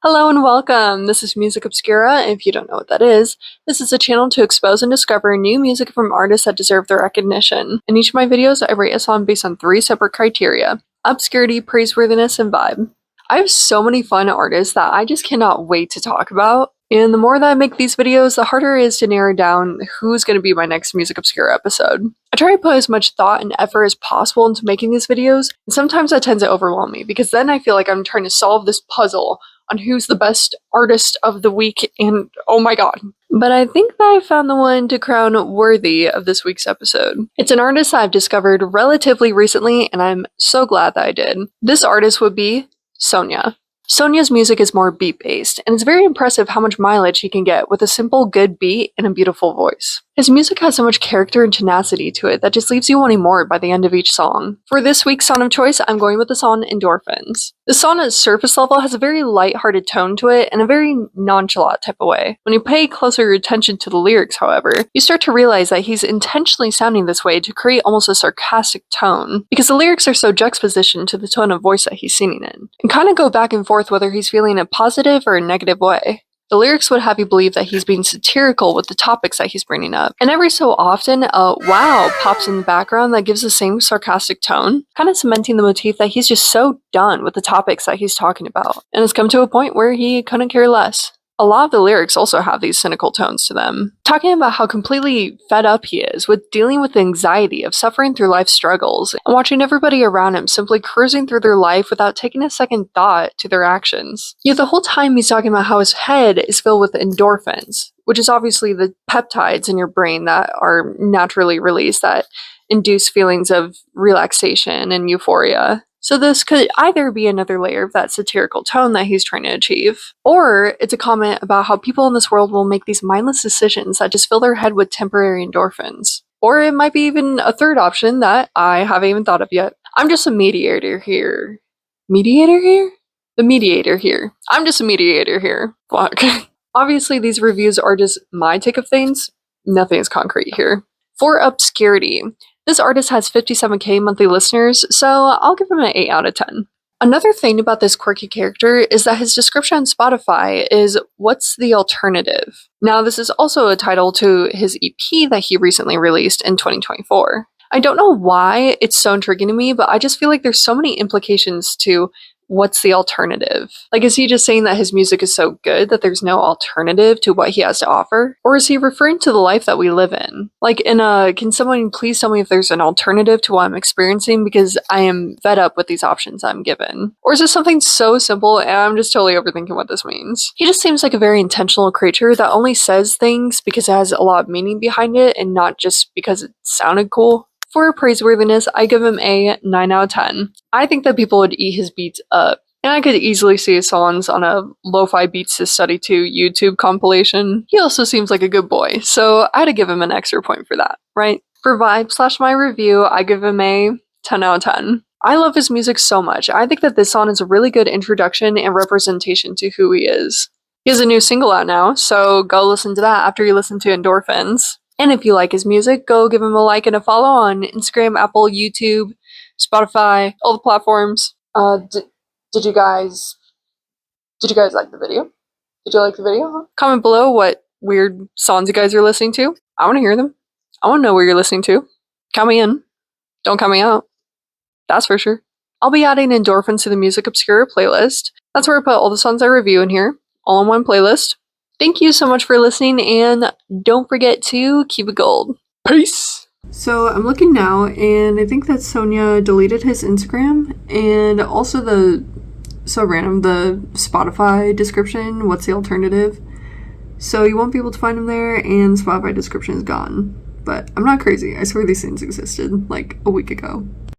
Hello and welcome. This is Music Obscura. If you don't know what that is, this is a channel to expose and discover new music from artists that deserve their recognition. In each of my videos, I rate a song based on 3 separate criteria: obscurity, praiseworthiness, and vibe. I have so many fun artists that I just cannot wait to talk about. And the more that I make these videos, the harder it is to narrow down who's going to be my next Music Obscura episode. I try to put as much thought and effort as possible into making these videos, and sometimes that tends to overwhelm me because then I feel like I'm trying to solve this puzzle on who's the best artist of the week, and oh my god. But I think that I found the one to crown worthy of this week's episode. It's an artist I've discovered relatively recently, and I'm so glad that I did. This artist would be SONYA. SONYA's music is more beat-based, and it's very impressive how much mileage he can get with a simple, good beat and a beautiful voice. His music has so much character and tenacity to it that just leaves you wanting more by the end of each song. For this week's song of choice, I'm going with the song Endorphins. The song at surface level has a very light-hearted tone to it in a very nonchalant type of way. When you pay closer attention to the lyrics, however, you start to realize that he's intentionally sounding this way to create almost a sarcastic tone, because the lyrics are so juxtapositioned to the tone of voice that he's singing in, and kind of go back and forth whether he's feeling a positive or a negative way. The lyrics would have you believe that he's being satirical with the topics that he's bringing up, and every so often a wow pops in the background that gives the same sarcastic tone, kind of cementing the motif that he's just so done with the topics that he's talking about, and has come to a point where he couldn't care less. A lot of the lyrics also have these cynical tones to them, talking about how completely fed up he is with dealing with the anxiety of suffering through life's struggles and watching everybody around him simply cruising through their life without taking a second thought to their actions. Yet the whole time he's talking about how his head is filled with endorphins, which is obviously the peptides in your brain that are naturally released that induce feelings of relaxation and euphoria. So this could either be another layer of that satirical tone that he's trying to achieve, or it's a comment about how people in this world will make these mindless decisions that just fill their head with temporary endorphins. Or it might be even a third option that I haven't even thought of yet. I'm just a mediator here. Mediator here? The mediator here. I'm just a mediator here. Fuck. Obviously, these reviews are just my take of things. Nothing is concrete here. For obscurity, this artist has 57k monthly listeners, so I'll give him an 8 out of 10. Another thing about this quirky character is that his description on Spotify is "What's the Alternative?" Now, this is also a title to his EP that he recently released in 2024. I don't know why it's so intriguing to me, but I just feel like there's so many implications to what's the alternative. Like, is he just saying that his music is so good that there's no alternative to what he has to offer? Or is he referring to the life that we live in? Like, can someone please tell me if there's an alternative to what I'm experiencing, because I am fed up with these options I'm given? Or is this something so simple and I'm just totally overthinking what this means? He just seems like a very intentional creature that only says things because it has a lot of meaning behind it and not just because it sounded cool. For praiseworthiness, I give him a 9 out of 10. I think that people would eat his beats up, and I could easily see his songs on a Lo-Fi Beats to Study to YouTube compilation. He also seems like a good boy, so I had to give him an extra point for that, right? For vibe / my review, I give him a 10 out of 10. I love his music so much. I think that this song is a really good introduction and representation to who he is. He has a new single out now, so go listen to that after you listen to Endorphins. And if you like his music, go give him a like and a follow on Instagram, Apple, YouTube, Spotify, all the platforms. Did you guys like the video? Did you like the video? Comment below what weird songs you guys are listening to. I want to hear them. I want to know where you're listening to. Count me in. Don't count me out. That's for sure. I'll be adding Endorphins to the Music Obscura playlist. That's where I put all the songs I review in here, all in one playlist. Thank you so much for listening, and don't forget to keep it gold. Peace! So I'm looking now, and I think that SONYA deleted his Instagram, and also the Spotify description, what's the alternative? So you won't be able to find him there, and Spotify description is gone. But I'm not crazy. I swear these things existed, like, a week ago.